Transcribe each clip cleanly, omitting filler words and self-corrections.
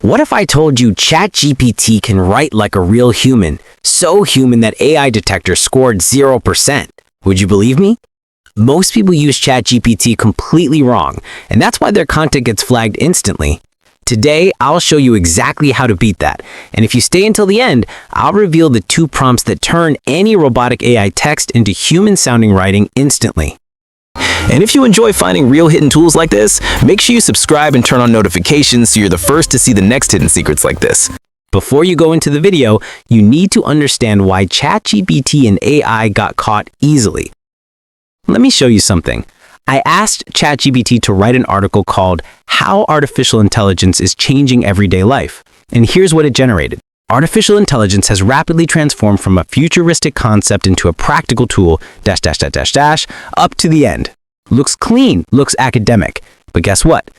What if I told you Chatgpt can write like a real human, so human that AI Detectors scored 0%? Would you believe me? Most people use Chatgpt completely wrong, and that's why their content gets flagged instantly. Today, I'll show you exactly how to beat that, and if you stay until the end, I'll reveal the 2 prompts that turn any robotic AI text into human-sounding writing instantly. And if you enjoy finding real hidden tools like this, make sure you subscribe and turn on notifications so you're the first to see the next hidden secrets like this. Before you go into the video, you need to understand why Chatgpt and AI got caught easily. Let me show you something. I asked Chatgpt to write an article called How Artificial Intelligence is Changing Everyday Life, and here's what it generated. Artificial intelligence has rapidly transformed from a futuristic concept into a practical tool, up to the end. Looks clean, looks academic. But guess what?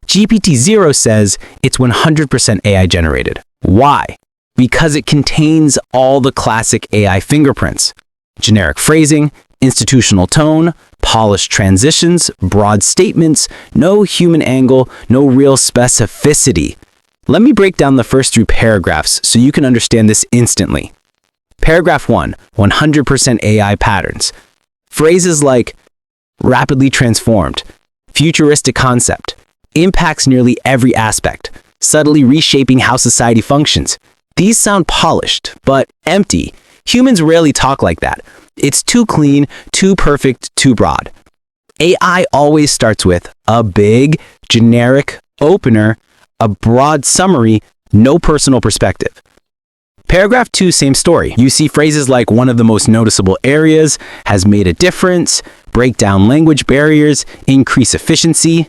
GPT-0 says it's 100% AI generated. Why? Because it contains all the classic AI fingerprints. Generic phrasing, institutional tone, polished transitions, broad statements, no human angle, no real specificity. Let me break down the first 3 paragraphs so you can understand this instantly. Paragraph 1, 100% AI patterns. Phrases like rapidly transformed, futuristic concept, impacts nearly every aspect, subtly reshaping how society functions. These sound polished, but empty. Humans rarely talk like that. It's too clean, too perfect, too broad. AI always starts with a big, generic opener, a broad summary, no personal perspective. Paragraph 2, same story. You see phrases like one of the most noticeable areas, has made a difference, break down language barriers, increase efficiency.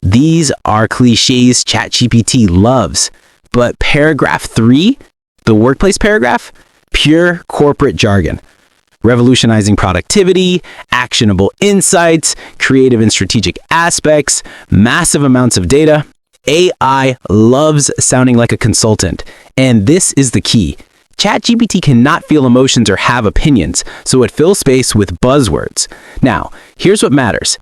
These are cliches Chatgpt loves. But paragraph 3, the workplace paragraph, pure corporate jargon. Revolutionizing productivity, actionable insights, creative and strategic aspects, massive amounts of data. AI loves sounding like a consultant, and this is the key. Chatgpt cannot feel emotions or have opinions, so it fills space with buzzwords. Now, here's what matters.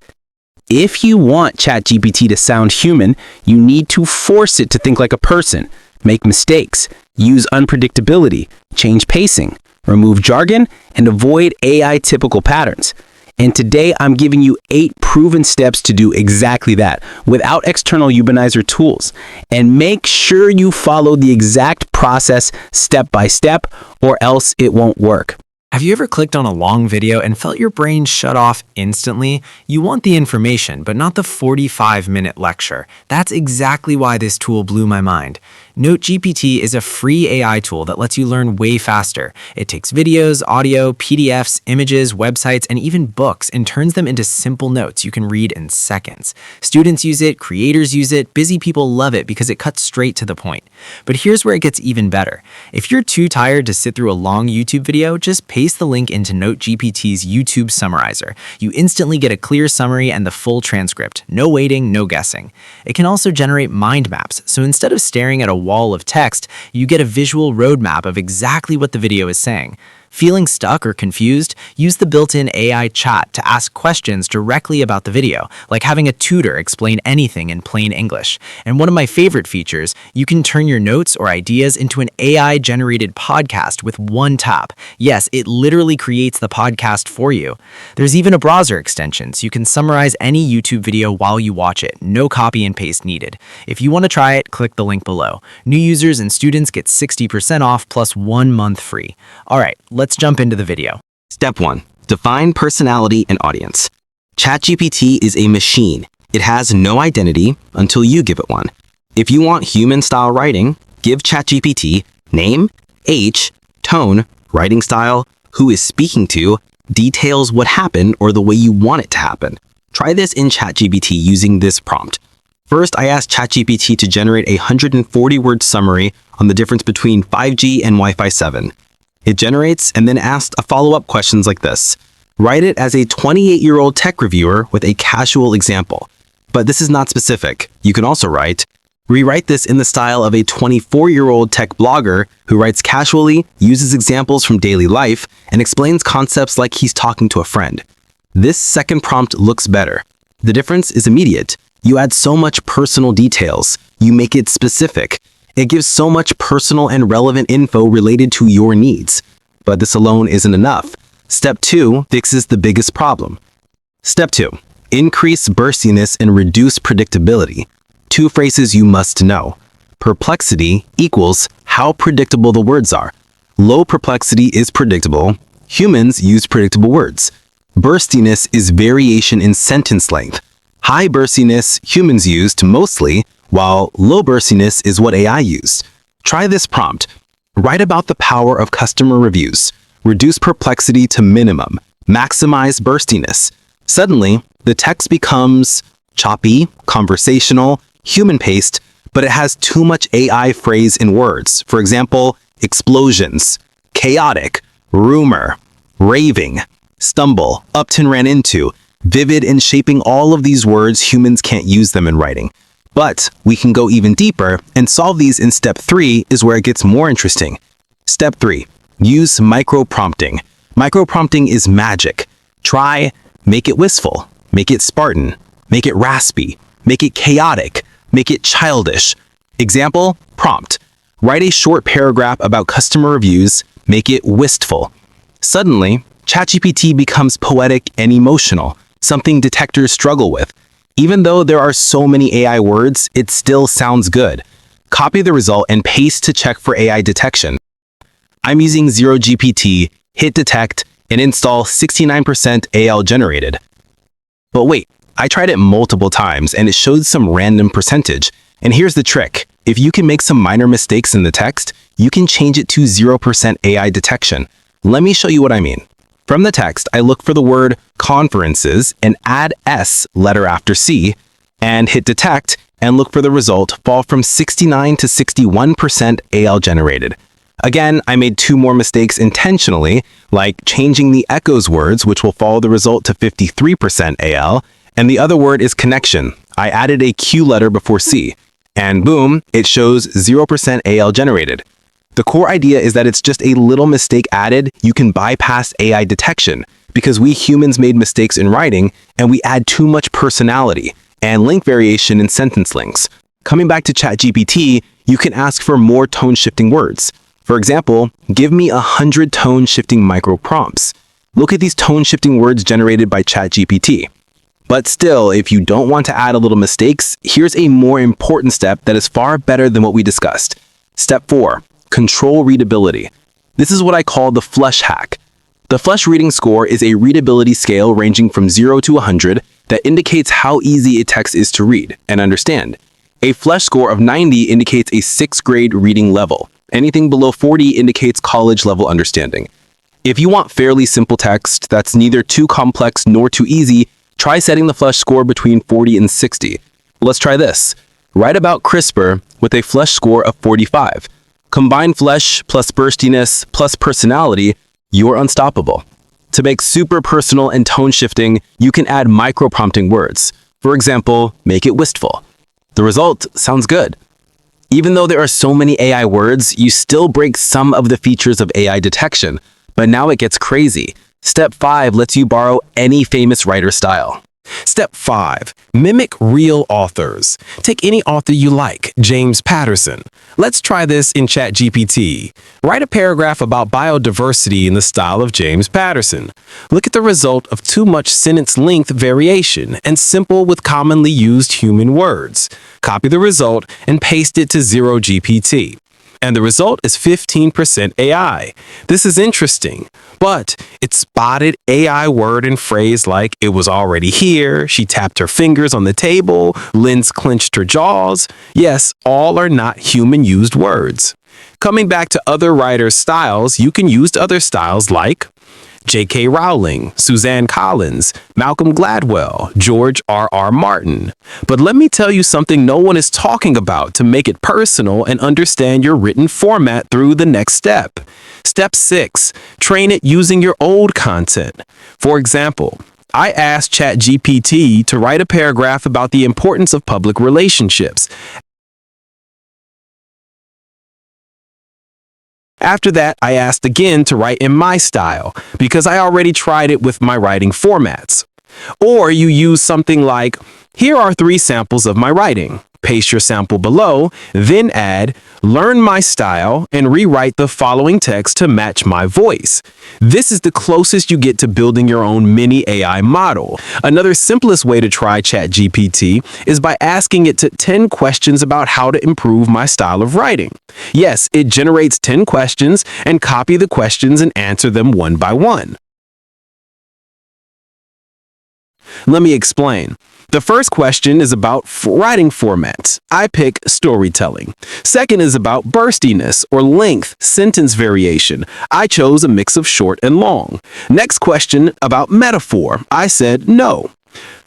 If you want Chatgpt to sound human, you need to force it to think like a person, make mistakes, use unpredictability, change pacing, remove jargon, and avoid AI-typical patterns. And today, I'm giving you 8 proven steps to do exactly that without external Humanizer tools. And make sure you follow the exact process step by step, or else it won't work. Have you ever clicked on a long video and felt your brain shut off instantly? You want the information, but not the 45-minute lecture. That's exactly why this tool blew my mind. NoteGPT is a free AI tool that lets you learn way faster. It takes videos, audio, PDFs, images, websites, and even books and turns them into simple notes you can read in seconds. Students use it, creators use it, busy people love it because it cuts straight to the point. But here's where it gets even better. If you're too tired to sit through a long YouTube video, just paste the link into NoteGPT's YouTube Summarizer. You instantly get a clear summary and the full transcript. No waiting, no guessing. It can also generate mind maps, so instead of staring at a wall of text, you get a visual roadmap of exactly what the video is saying. Feeling stuck or confused? Use the built-in AI chat to ask questions directly about the video, like having a tutor explain anything in plain English. And one of my favorite features, you can turn your notes or ideas into an AI-generated podcast with one tap. Yes, it literally creates the podcast for you. There's even a browser extension, so you can summarize any YouTube video while you watch it. No copy and paste needed. If you want to try it, click the link below. New users and students get 60% off plus 1 month free. All right, let's jump into the video. Step 1. Define personality and audience. Chatgpt is a machine. It has no identity until you give it one. If you want human-style writing, give Chatgpt name, age, tone, writing style, who is speaking to, details what happened or the way you want it to happen. Try this in Chatgpt using this prompt. First, I asked Chatgpt to generate a 140-word summary on the difference between 5G and Wi-Fi 7. It generates and then asks a follow-up questions like this. Write it as a 28-year-old tech reviewer with a casual example. But this is not specific. You can also write, rewrite this in the style of a 24-year-old tech blogger who writes casually, uses examples from daily life, and explains concepts like he's talking to a friend. This second prompt looks better. The difference is immediate. You add so much personal details. You make it specific. It gives so much personal and relevant info related to your needs. But this alone isn't enough. Step 2 fixes the biggest problem. Step 2. Increase burstiness and reduce predictability. 2 phrases you must know. Perplexity equals how predictable the words are. Low perplexity is predictable. Humans use predictable words. Burstiness is variation in sentence length. High burstiness humans used mostly, while low burstiness is what AI used. Try this prompt. Write about the power of customer reviews. Reduce perplexity to minimum. Maximize burstiness. Suddenly, the text becomes choppy, conversational, human-paced, but it has too much AI phrase in words. For example, explosions, chaotic, rumor, raving, stumble, Upton ran into, vivid in shaping all of these words. Humans can't use them in writing. But we can go even deeper and solve these in step 3 is where it gets more interesting. Step 3. Use micro-prompting. Micro-prompting is magic. Try make it wistful, make it Spartan, make it raspy, make it chaotic, make it childish. Example, prompt. Write a short paragraph about customer reviews, make it wistful. Suddenly, ChatGPT becomes poetic and emotional, something detectors struggle with. Even though there are so many AI words, it still sounds good. Copy the result and paste to check for AI detection. I'm using 0GPT, hit detect, and install 69% AL generated. But wait, I tried it multiple times and it showed some random percentage. And here's the trick. If you can make some minor mistakes in the text, you can change it to 0% AI detection. Let me show you what I mean. From the text, I look for the word conferences and add S letter after C and hit detect and look for the result fall from 69 to 61% AL generated. Again, I made 2 more mistakes intentionally, like changing the echoes words, which will follow the result to 53% AL, and the other word is connection. I added a Q letter before C, and boom, it shows 0% AL generated. The core idea is that it's just a little mistake added, you can bypass AI detection, because we humans made mistakes in writing, and we add too much personality and link variation in sentence links. Coming back to ChatGPT, you can ask for more tone-shifting words. For example, give me 100 tone-shifting micro-prompts. Look at these tone-shifting words generated by ChatGPT. But still, if you don't want to add a little mistakes, here's a more important step that is far better than what we discussed. Step 4. Control readability. This is what I call the Flesch hack. The Flesch reading score is a readability scale ranging from 0 to 100 that indicates how easy a text is to read and understand. A Flesch score of 90 indicates a 6th grade reading level. Anything below 40 indicates college-level understanding. If you want fairly simple text that's neither too complex nor too easy, try setting the Flesch score between 40 and 60. Let's try this. Write about CRISPR with a Flesch score of 45. Combine Flesch plus burstiness plus personality, you're unstoppable. To make super personal and tone-shifting, you can add micro-prompting words. For example, make it wistful. The result sounds good. Even though there are so many AI words, you still break some of the features of AI detection. But now it gets crazy. Step 5 lets you borrow any famous writer style. Step 5. Mimic real authors. Take any author you like, James Patterson. Let's try this in ChatGPT. Write a paragraph about biodiversity in the style of James Patterson. Look at the result of too much sentence length variation and simple with commonly used human words. Copy the result and paste it to 0GPT. And the result is 15% AI. This is interesting, but it spotted AI word and phrase like it was already here, she tapped her fingers on the table, Lynn's clenched her jaws. Yes, all are not human-used words. Coming back to other writers' styles, you can use other styles like J.K. Rowling, Suzanne Collins, Malcolm Gladwell, George R.R. Martin. But let me tell you something no one is talking about to make it personal and understand your written format through the next step. Step 6. Train it using your old content. For example, I asked ChatGPT to write a paragraph about the importance of public relationships. After that, I asked again to write in my style, because I already tried it with my writing formats. Or you use something like, here are 3 samples of my writing. Paste your sample below, then add, learn my style, and rewrite the following text to match my voice. This is the closest you get to building your own mini AI model. Another simplest way to try ChatGPT is by asking it to 10 questions about how to improve my style of writing. Yes, it generates 10 questions, and copy the questions and answer them one by one. Let me explain. The first question is about writing formats. I pick storytelling. Second is about burstiness or length, sentence variation. I chose a mix of short and long. Next question about metaphor. I said no.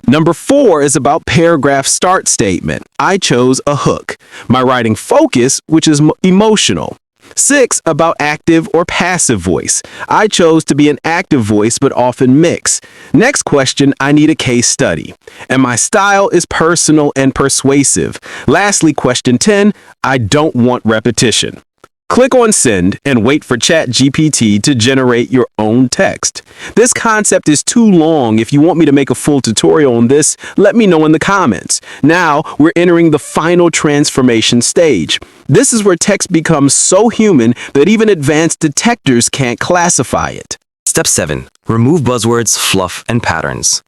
Number 4 is about paragraph start statement. I chose a hook. My writing focus, which is emotional. 6, about active or passive voice. I chose to be an active voice but often mix. Next question, I need a case study. And my style is personal and persuasive. Lastly, question 10, I don't want repetition. Click on Send and wait for ChatGPT to generate your own text. This concept is too long. If you want me to make a full tutorial on this, let me know in the comments. Now, we're entering the final transformation stage. This is where text becomes so human that even advanced detectors can't classify it. Step 7. Remove buzzwords, fluff, and patterns.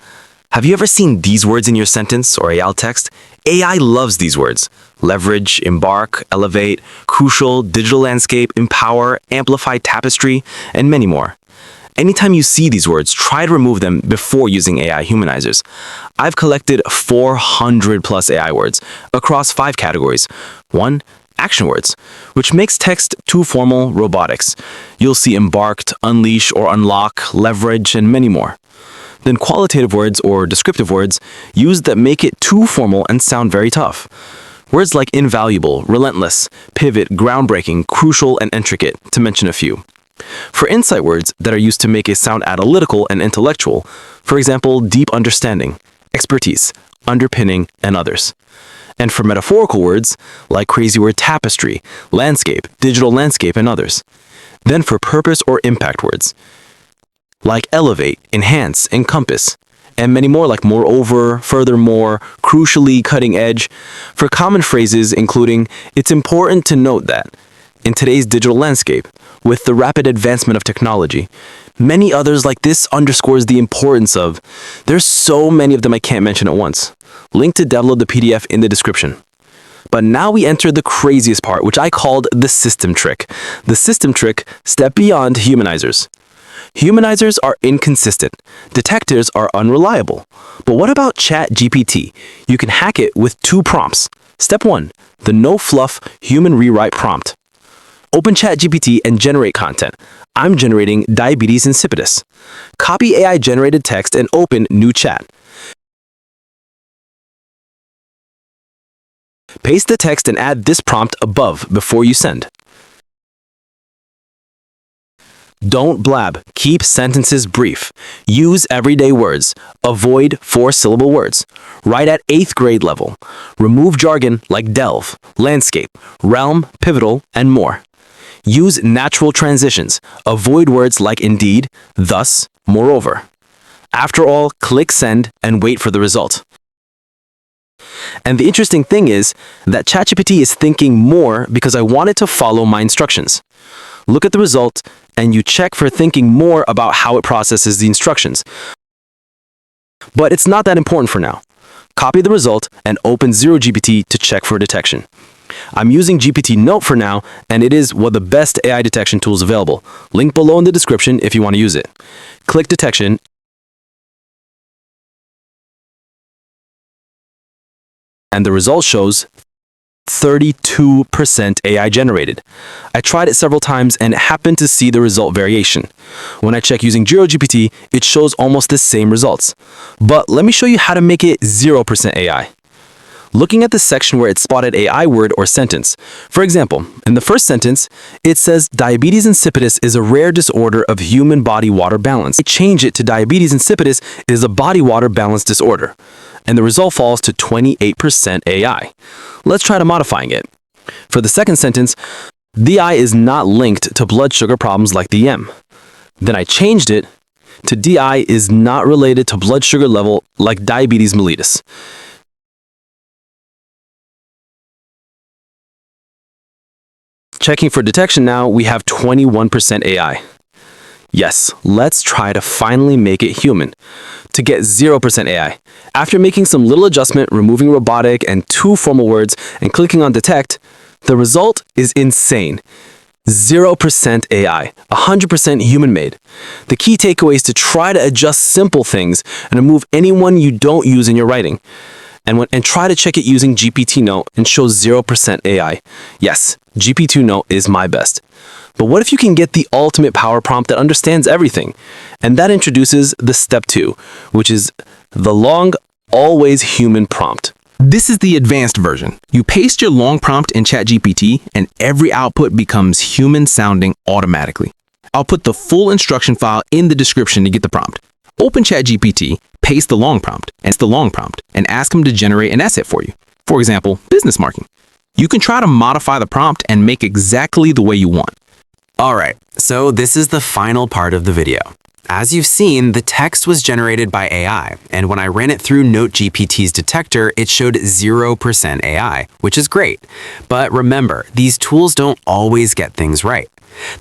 Have you ever seen these words in your sentence or AI text? AI loves these words. Leverage, embark, elevate, crucial, digital landscape, empower, amplify, tapestry, and many more. Anytime you see these words, try to remove them before using AI humanizers. I've collected 400 plus AI words across 5 categories. 1. Action words, which makes text too formal, robotics. You'll see embarked, unleash or unlock, leverage, and many more. Then qualitative words or descriptive words used that make it too formal and sound very tough. Words like invaluable, relentless, pivot, groundbreaking, crucial, and intricate, to mention a few. For insight words that are used to make it sound analytical and intellectual, for example, deep understanding, expertise, underpinning, and others. And for metaphorical words like crazy word tapestry, landscape, digital landscape, and others. Then for purpose or impact words like elevate, enhance, encompass, and many more like moreover, furthermore, crucially, cutting edge, for common phrases including, it's important to note that, in today's digital landscape, with the rapid advancement of technology, many others like this underscores the importance of, there's so many of them I can't mention at once. Link to download the PDF in the description. But now we enter the craziest part, which I called the system trick. The system trick, step beyond humanizers. Humanizers are inconsistent. Detectors are unreliable. But what about ChatGPT? You can hack it with 2 prompts. Step 1, the No-Fluff human rewrite prompt. Open ChatGPT and generate content. I'm generating diabetes insipidus. Copy AI-generated text and open new chat. Paste the text and add this prompt above before you send. Don't blab. Keep sentences brief. Use everyday words. Avoid 4-syllable words. Write at 8th grade level. Remove jargon like delve, landscape, realm, pivotal, and more. Use natural transitions. Avoid words like indeed, thus, moreover. After all, click send and wait for the result. And the interesting thing is that ChatGPT is thinking more because I want it to follow my instructions. Look at the result, and you check for thinking more about how it processes the instructions. But it's not that important for now. Copy the result and open ZeroGPT to check for detection. I'm using GPT Note for now, and it is one of the best AI detection tools available. Link below in the description if you want to use it. Click detection, and the result shows 32% AI generated. I tried it several times and happened to see the result variation. When I check using ZeroGPT, it shows almost the same results. But let me show you how to make it 0% AI. Looking at the section where it spotted AI word or sentence. For example, in the first sentence, it says diabetes insipidus is a rare disorder of human body-water balance. I change it to diabetes insipidus is a body-water balance disorder. And the result falls to 28% AI. Let's try to modifying it. For the second sentence, DI is not linked to blood sugar problems like DM. Then I changed it to DI is not related to blood sugar level like diabetes mellitus. checking for detection now, we have 21% AI. Yes, let's try to finally make it human. To get 0% AI. After making some little adjustment, removing robotic and 2 formal words, and clicking on detect, the result is insane. 0% AI, 100% human-made. The key takeaway is to try to adjust simple things and remove anyone you don't use in your writing. And try to check it using GPT-Note and show 0% AI. Yes, GPT-Note is my best. But what if you can get the ultimate power prompt that understands everything? And that introduces the step 2, which is the long, always human prompt. This is the advanced version. You paste your long prompt in ChatGPT and every output becomes human-sounding automatically. I'll put the full instruction file in the description to get the prompt. Open ChatGPT, paste the long prompt, and ask him to generate an essay for you. For example, business marketing. You can try to modify the prompt and make exactly the way you want. Alright, so this is the final part of the video. As you've seen, the text was generated by AI, and when I ran it through NoteGPT's detector, it showed 0% AI, which is great. But remember, these tools don't always get things right.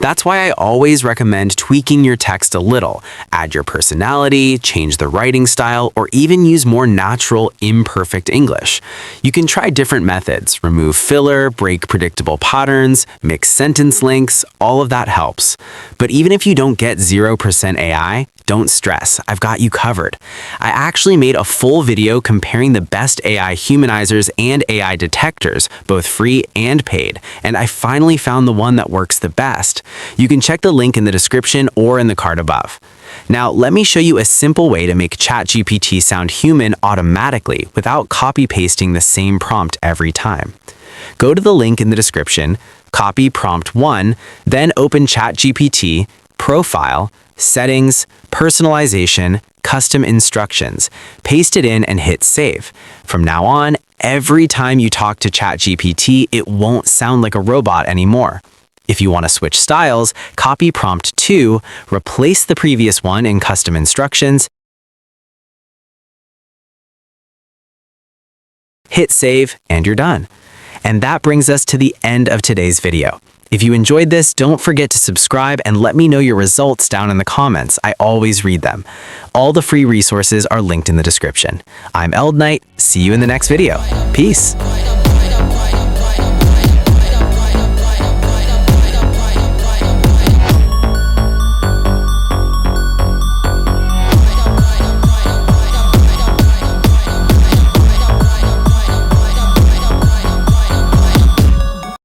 That's why I always recommend tweaking your text a little. Add your personality, change the writing style, or even use more natural, imperfect English. You can try different methods, remove filler, break predictable patterns, mix sentence lengths, all of that helps. But even if you don't get 0% AI, don't stress, I've got you covered. I actually made a full video comparing the best AI humanizers and AI detectors, both free and paid, and I finally found the one that works the best. You can check the link in the description or in the card above. Now, let me show you a simple way to make ChatGPT sound human automatically without copy-pasting the same prompt every time. Go to the link in the description, copy prompt 1, then open ChatGPT, Profile, Settings, Personalization, Custom Instructions. Paste it in and hit Save. From now on, every time you talk to ChatGPT, it won't sound like a robot anymore. If you want to switch styles, copy prompt 2, replace the previous one in Custom Instructions, hit Save, and you're done. And that brings us to the end of today's video. If you enjoyed this, don't forget to subscribe and let me know your results down in the comments. I always read them. All the free resources are linked in the description. I'm Eld Knight. See you in the next video. Peace.